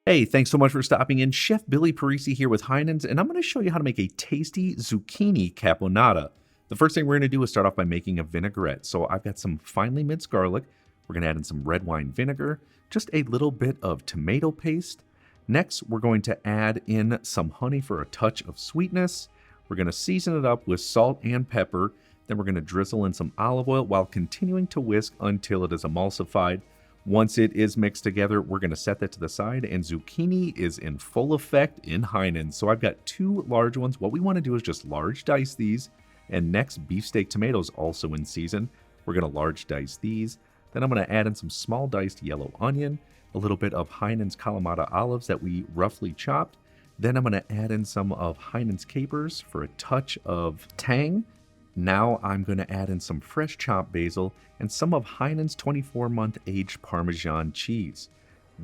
Hey, thanks so much for stopping in. Chef Billy Parisi here with Heinen's, and I'm going to show you how to make a tasty zucchini caponata. The first thing we're going to do is start off by making a vinaigrette. So I've got some finely minced garlic. We're going to add in some red wine vinegar, just a little bit of tomato paste. Next, we're going to add in some honey for a touch of sweetness. We're going to season it up with salt and pepper. Then we're going to drizzle in some olive oil while continuing to whisk until it is emulsified. Once it is mixed together, we're going to set that to the side, and zucchini is in full effect in Heinen. So I've got two large ones. What we want to do is just large dice these, and next, beefsteak tomatoes also in season. We're going to large dice these. Then I'm going to add in some small diced yellow onion, a little bit of Heinen's Kalamata olives that we roughly chopped. Then I'm going to add in some of Heinen's capers for a touch of tang. Now I'm going to add in some fresh chopped basil and some of Heinen's 24-month aged Parmesan cheese.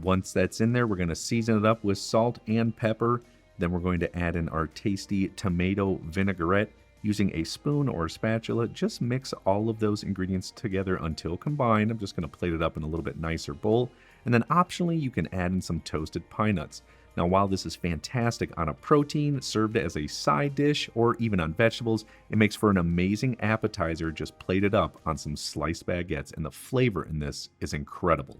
Once that's in there, we're going to season it up with salt and pepper. Then we're going to add in our tasty tomato vinaigrette. Using a spoon or a spatula, just mix all of those ingredients together until combined. I'm just going to plate it up in a little bit nicer bowl. And then optionally, you can add in some toasted pine nuts. Now, while this is fantastic on a protein, served as a side dish, or even on vegetables, it makes for an amazing appetizer just plated up on some sliced baguettes, and the flavor in this is incredible.